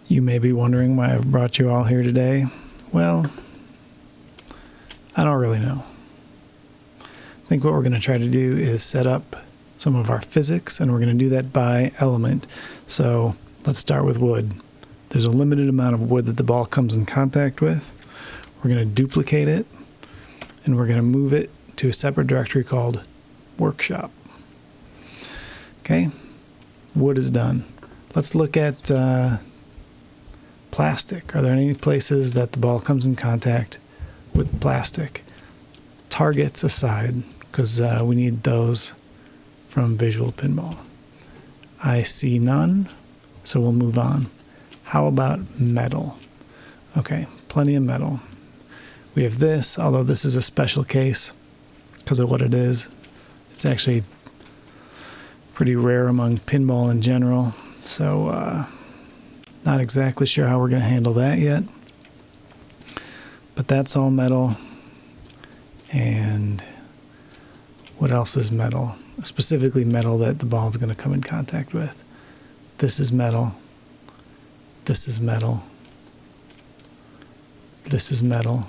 You may be wondering why I've brought you all here today. Well, I don't really know. I think what we're going to try to do is set up some of our physics, and we're going to do that by element. So let's start with wood. There's a limited amount of wood that the ball comes in contact with. We're going to duplicate it, and we're going to move it to a separate directory called workshop. Okay, wood is done. Let's look at plastic. Are there any places that the ball comes in contact with plastic? Targets aside, because we need those from visual pinball. I see none, so we'll move on. How about metal? Okay, plenty of metal. We have this, although this is a special case because of what it is. It's actually pretty rare among pinball in general, so not exactly sure how we're going to handle that yet. But that's all metal. And what else is metal? Specifically metal that the ball is going to come in contact with. This is metal. This is metal. This is metal.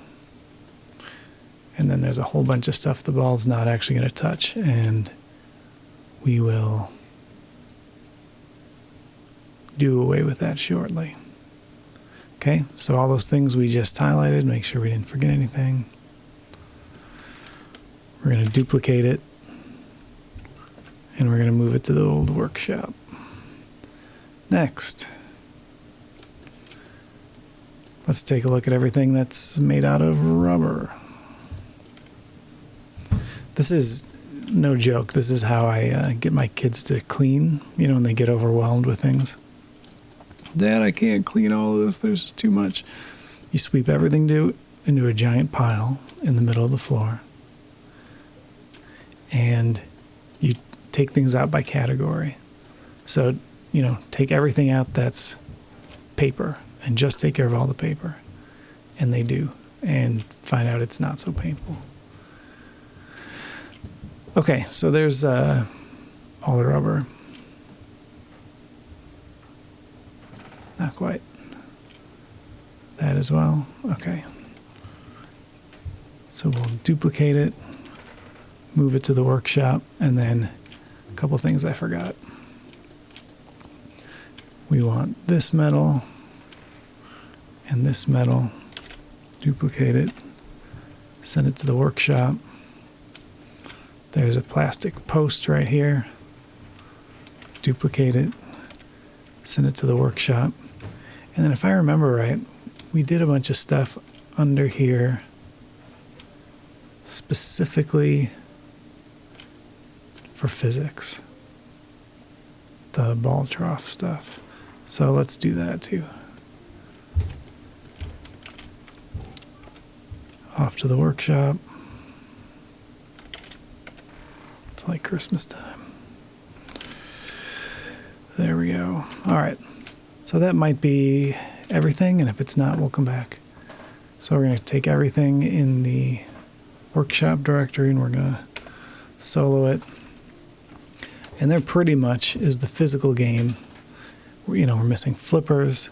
And then there's a whole bunch of stuff the ball's not actually going to touch. And we will do away with that shortly. Okay, so all those things we just highlighted, make sure we didn't forget anything. We're going to duplicate it, and we're going to move it to the old workshop. Next, let's take a look at everything that's made out of rubber. This is no joke. This is how I get my kids to clean, when they get overwhelmed with things. Dad, I can't clean all of this. There's just too much. You sweep everything into a giant pile in the middle of the floor. And you take things out by category. So, take everything out that's paper and just take care of all the paper. And they do. And find out it's not so painful. Okay, so there's all the rubber. Not quite. That as well. Okay. So we'll duplicate it, move it to the workshop, and then a couple things I forgot. We want this metal and this metal. Duplicate it, send it to the workshop. There's a plastic post right here. Duplicate it, send it to the workshop. And then if I remember right, we did a bunch of stuff under here specifically for physics. The ball trough stuff. So let's do that too. Off to the workshop. It's like Christmas time. There we go. All right. So that might be everything, and if it's not, we'll come back. So we're going to take everything in the workshop directory, and we're going to solo it. And there pretty much is the physical game. We're missing flippers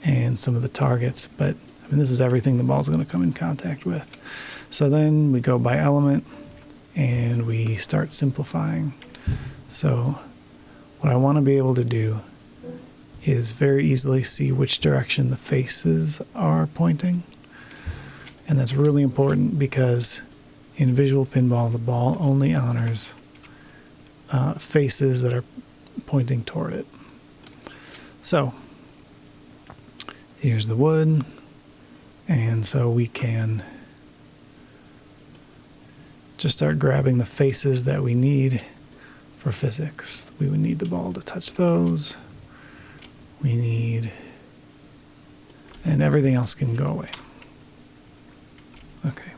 and some of the targets, but this is everything the ball's going to come in contact with. So then we go by element, and we start simplifying. So what I want to be able to do is very easily see which direction the faces are pointing. And that's really important because in visual pinball, the ball only honors faces that are pointing toward it. So here's the wood. And so we can just start grabbing the faces that we need for physics. We would need the ball to touch those. We need, and everything else can go away. Okay.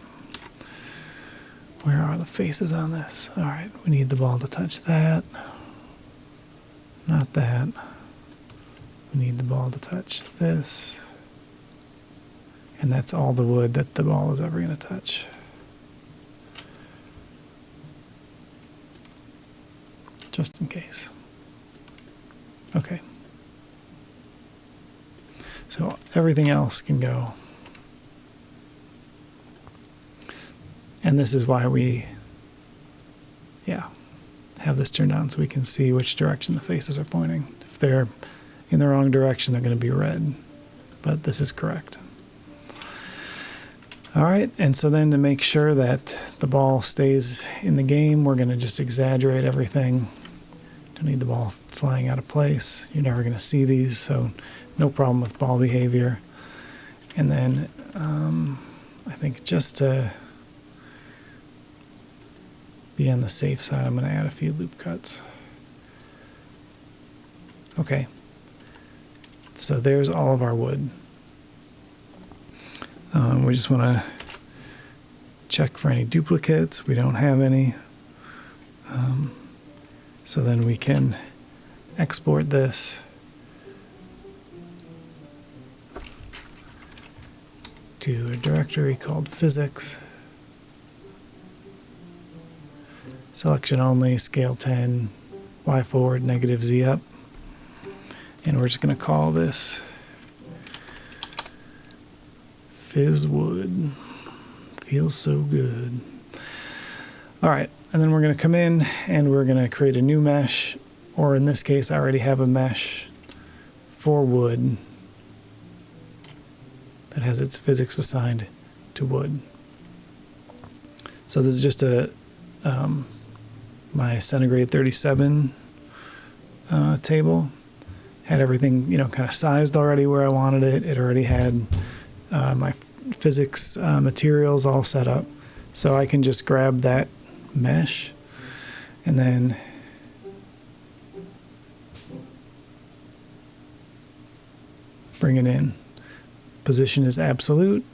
Where are the faces on this? All right, we need the ball to touch that. Not that. We need the ball to touch this. And that's all the wood that the ball is ever going to touch. Just in case. Okay. So everything else can go. And this is why we, have this turned on so we can see which direction the faces are pointing. If they're in the wrong direction, they're going to be red. But this is correct. All right, and so then to make sure that the ball stays in the game, we're going to just exaggerate everything. Don't need the ball flying out of place. You're never going to see these, so no problem with ball behavior. And then I think just to be on the safe side, I'm going to add a few loop cuts. Okay, so there's all of our wood. We just want to check for any duplicates. We don't have any. So then we can export this to a directory called physics. Selection only, scale 10, Y forward, negative Z up. And we're just going to call this Fizzwood. Feels so good. All right, and then we're going to come in and we're going to create a new mesh, or in this case, I already have a mesh for wood that has its physics assigned to wood. So this is just a my centigrade 37 table. Had everything, kind of sized already where I wanted it. It already had my physics materials all set up. So I can just grab that mesh and then bring it in. Position is absolute,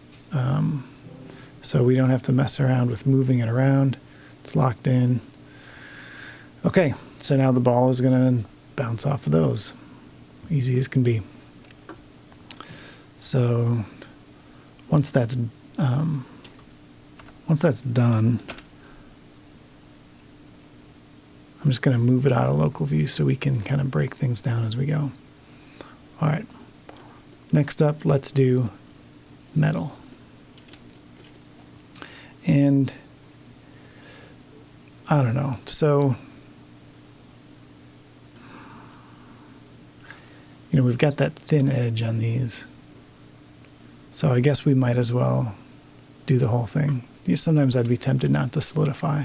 so we don't have to mess around with moving it around. It's locked in. Okay, so now the ball is going to bounce off of those. Easy as can be. So once that's done, I'm just going to move it out of local view so we can kind of break things down as we go. All right. Next up, let's do metal. And I don't know. So, we've got that thin edge on these. So I guess we might as well do the whole thing. Sometimes I'd be tempted not to solidify,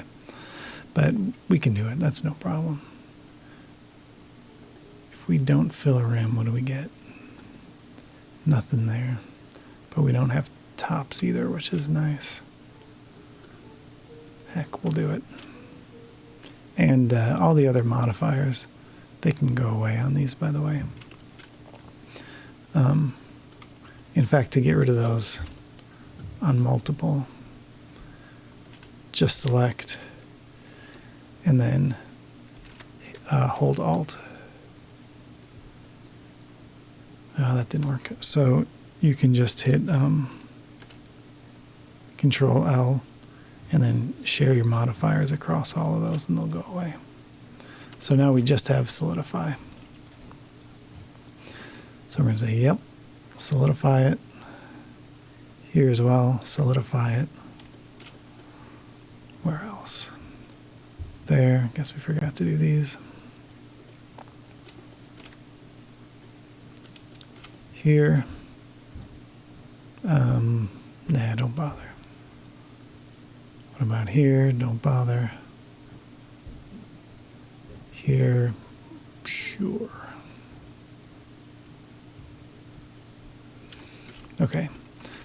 but we can do it. That's no problem. If we don't fill a rim, what do we get? Nothing there. But we don't have tops either, which is nice. Heck, we'll do it. And all the other modifiers, they can go away on these, by the way. In fact, to get rid of those on multiple, just select and then hold Alt. Oh, that didn't work. So you can just hit Control L and then share your modifiers across all of those and they'll go away. So now we just have solidify. So we're going to say, yep, solidify it. Here as well, solidify it. Where else? There, guess we forgot to do these. Here, nah, don't bother. What about here? Don't bother. Here, sure. Okay,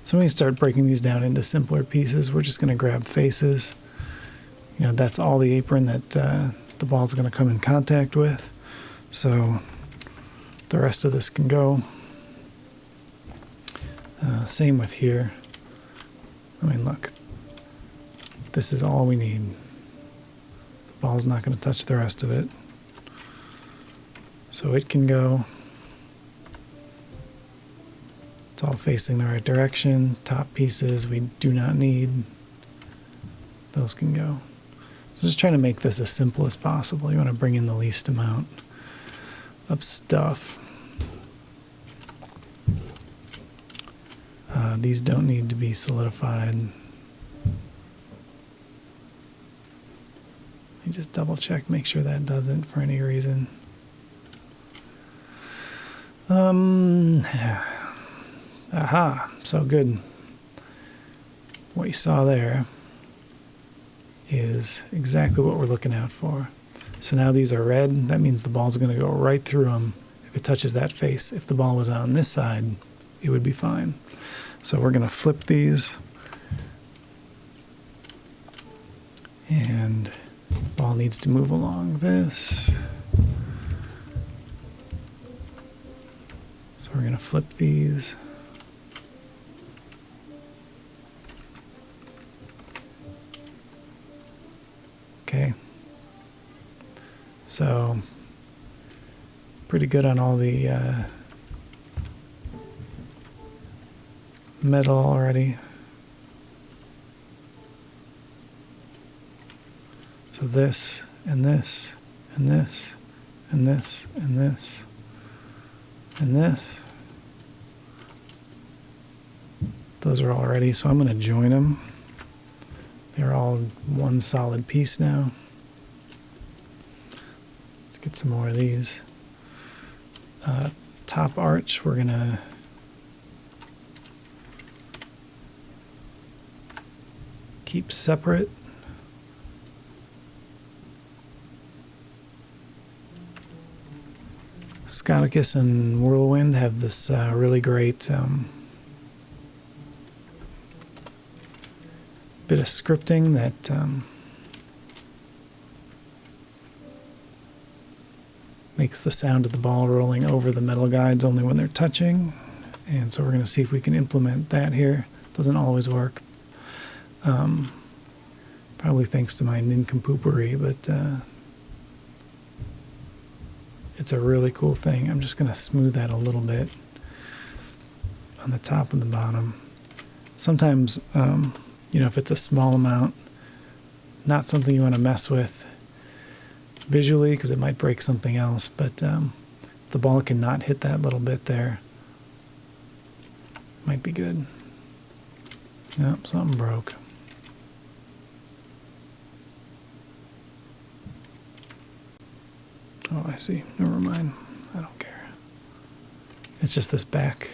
so when we start breaking these down into simpler pieces, we're just going to grab faces. That's all the apron that the ball's going to come in contact with. So the rest of this can go. Same with here. I mean, look, this is all we need. The ball's not going to touch the rest of it. So it can go. It's all facing the right direction. Top pieces we do not need. Those can go. So just trying to make this as simple as possible. You want to bring in the least amount of stuff. These don't need to be solidified. Let me just double check, make sure that doesn't for any reason. Aha, so good. What you saw there is exactly what we're looking out for. So now these are red. That means the ball's going to go right through them if it touches that face. If the ball was on this side, it would be fine. So we're going to flip these. And the ball needs to move along this. So we're going to flip these. Okay. So pretty good on all the metal already. So this and this and this and this and this and this. Those are all ready, so I'm going to join them. They're all one solid piece now. Let's get some more of these. Top arch, we're going to keep separate. Scoticus and Whirlwind have this really great bit of scripting that makes the sound of the ball rolling over the metal guides only when they're touching. And so we're going to see if we can implement that here. Doesn't always work. Probably thanks to my nincompoopery, but it's a really cool thing. I'm just going to smooth that a little bit on the top and the bottom. Sometimes, you know, if it's a small amount, not something you want to mess with visually because it might break something else, but if the ball cannot hit that little bit there, might be good. Yep, something broke. Oh, I see. Never mind. I don't care. It's just this back.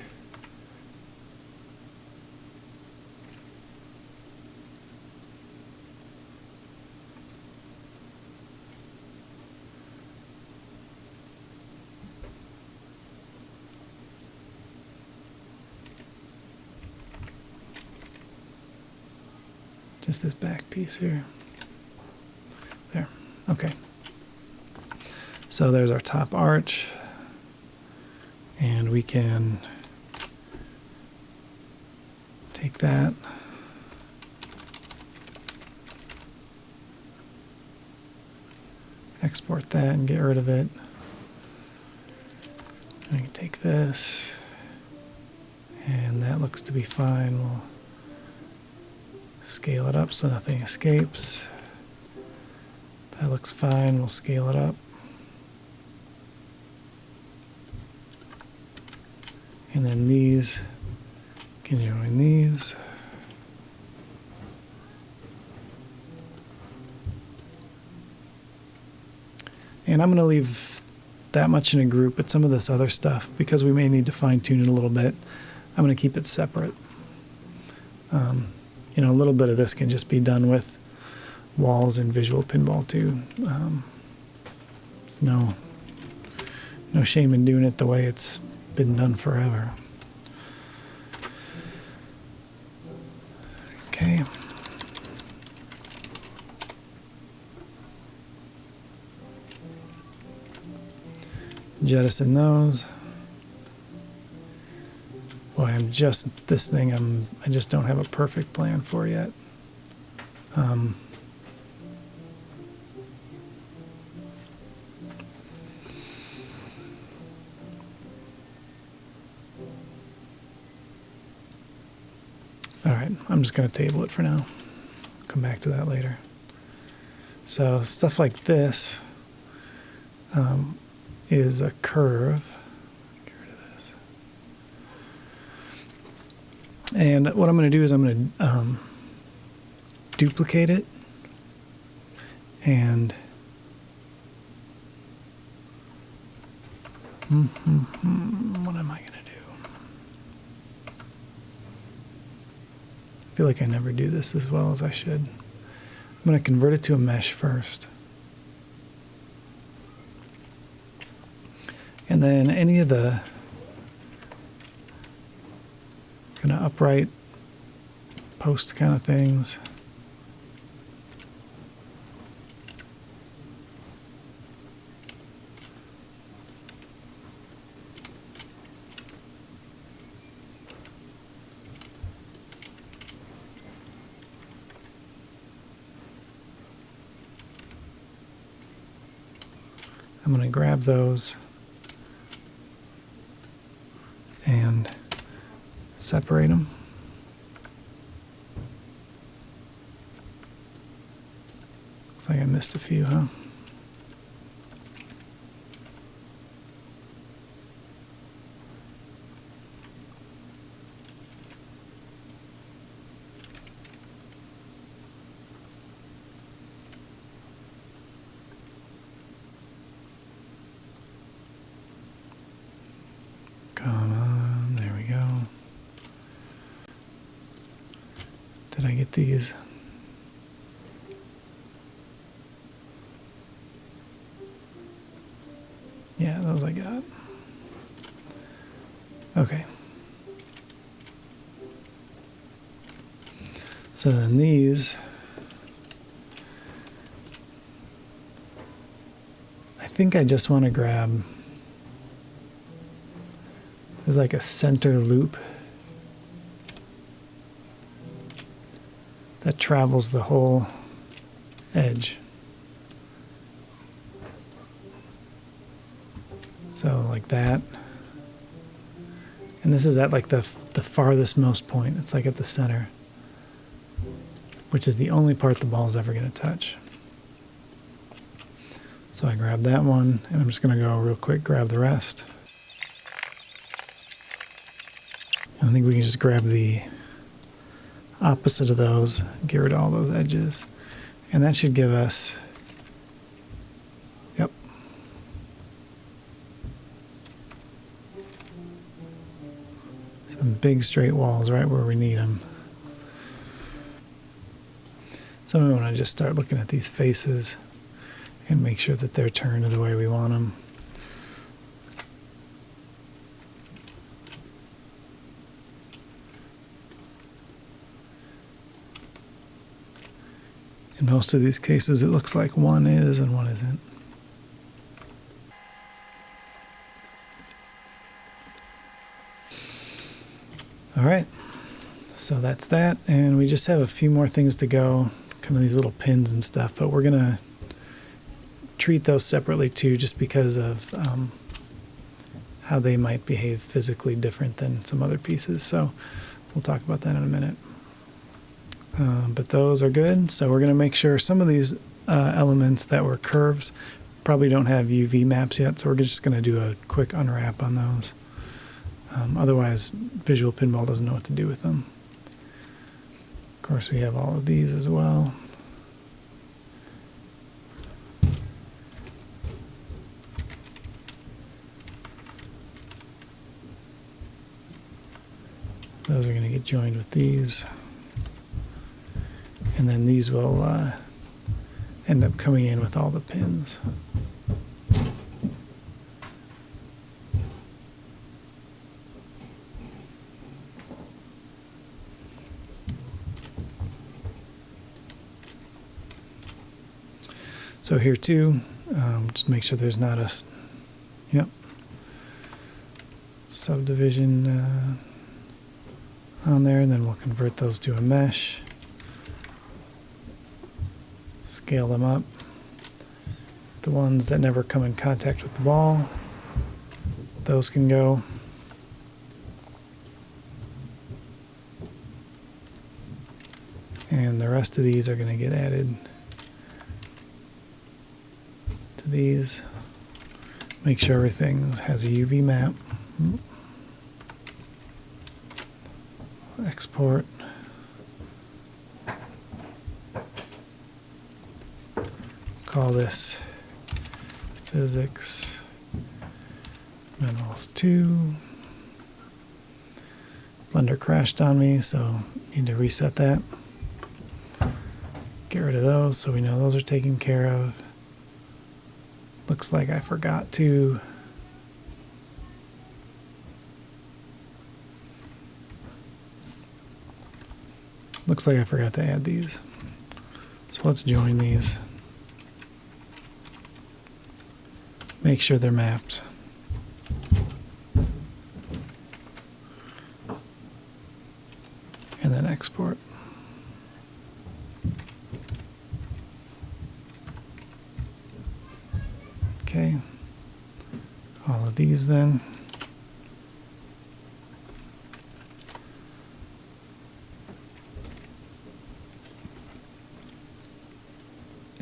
Just this back piece here. There. Okay. So there's our top arch, and we can take that, export that and get rid of it. And we can take this, and that looks to be fine. We'll scale it up so nothing escapes. That looks fine. We'll scale it up. And then these can join these. And I'm going to leave that much in a group, but some of this other stuff, because we may need to fine tune it a little bit, I'm going to keep it separate. You know, a little bit of this can just be done with walls and visual pinball too. No shame in doing it the way it's been done forever. Okay. Jettison those. Boy, I just don't have a perfect plan for yet. All right, I'm just going to table it for now. Come back to that later. So stuff like this is a curve. Get rid of this. And what I'm going to do is I'm going to duplicate it and what am I going to do? I feel like I never do this as well as I should. I'm going to convert it to a mesh first. And then any of the kind of upright post kind of things, I'm going to grab those and separate them. Looks like I missed a few, huh? Come on, there we go. Did I get these? Yeah, those I got. Okay. So then these, I think I just want to grab, there's like a center loop that travels the whole edge. So like that. And this is at like the farthest most point. It's like at the center, which is the only part the ball's ever going to touch. So I grab that one, and I'm just going to go real quick, grab the rest. And I think we can just grab the opposite of those, get rid of all those edges. And that should give us, yep. Some big straight walls right where we need them. So we want to just start looking at these faces and make sure that they're turned the way we want them. In most of these cases, it looks like one is and one isn't. All right, so that's that, and we just have a few more things to go, kind of these little pins and stuff, but we're gonna treat those separately too, just because of how they might behave physically different than some other pieces. So we'll talk about that in a minute. But those are good. So we're going to make sure some of these elements that were curves probably don't have UV maps yet. So we're just going to do a quick unwrap on those. Otherwise, Visual Pinball doesn't know what to do with them. Of course, we have all of these as well. Those are going to get joined with these. And then these will end up coming in with all the pins. So here too, just make sure there's not a, yep, subdivision on there, and then we'll convert those to a mesh. Scale them up. The ones that never come in contact with the ball, those can go. And the rest of these are going to get added to these. Make sure everything has a UV map. export. Call this physics metals 2. Blender crashed on me, so need to reset that. Get rid of those so we know those are taken care of. Looks like I forgot to add these. So let's join these. Make sure they're mapped. And then export. Okay. All of these then.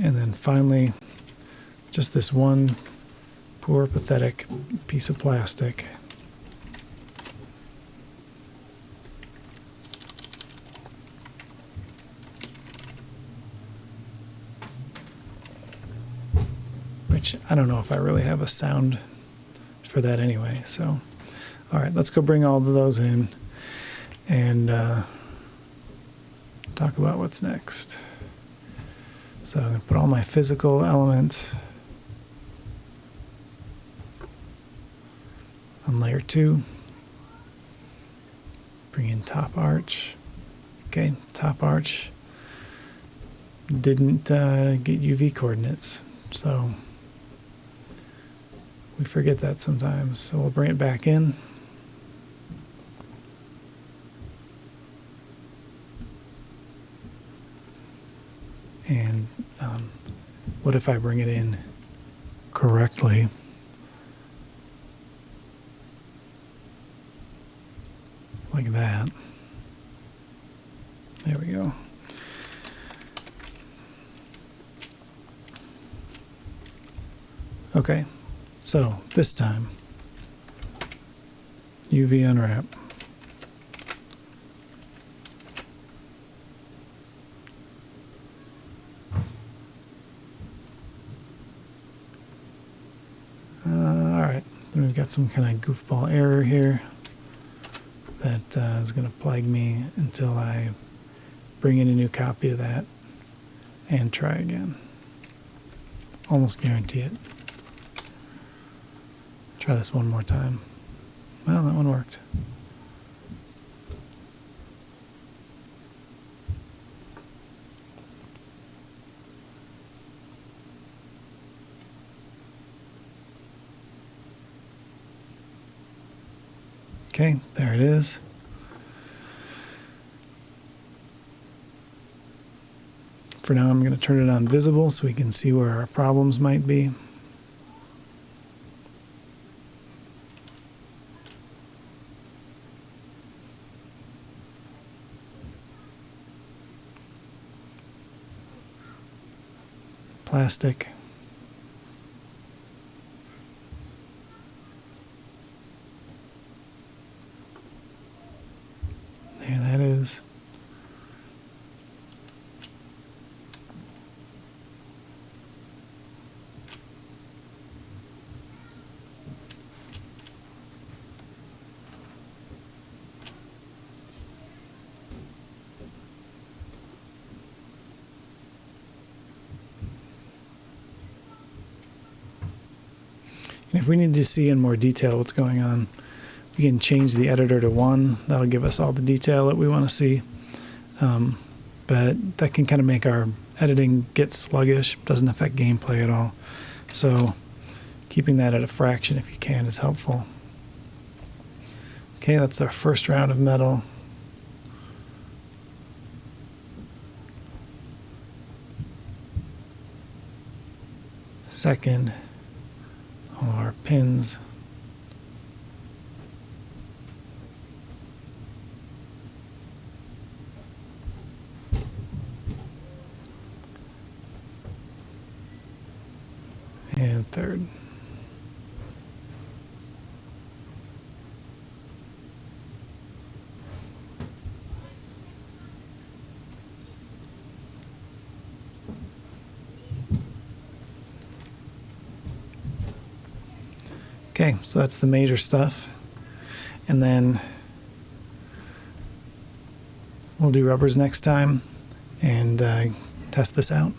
And then finally, just this one poor, pathetic piece of plastic. Which I don't know if I really have a sound for that anyway. So, all right, let's go bring all of those in and talk about what's next. So I'm going to put all my physical elements on layer 2. Bring in top arch. Okay, top arch didn't get UV coordinates, so we forget that sometimes. So we'll bring it back in. And what if I bring it in correctly? Like that. There we go. Okay, so this time, UV unwrap. Alright, then we've got some kind of goofball error here that is going to plague me until I bring in a new copy of that and try again. Almost guarantee it. Try this one more time. Well, that one worked. Okay, there it is. For now, I'm going to turn it on visible so we can see where our problems might be. Plastic. There that is. And if we need to see in more detail what's going on, we can change the editor to 1. That'll give us all the detail that we want to see. But that can kind of make our editing get sluggish. Doesn't affect gameplay at all. So keeping that at a fraction if you can is helpful. Okay, that's our first round of metal. Second, all our pins. And third. Okay, so that's the major stuff. And then we'll do rubbers next time and test this out.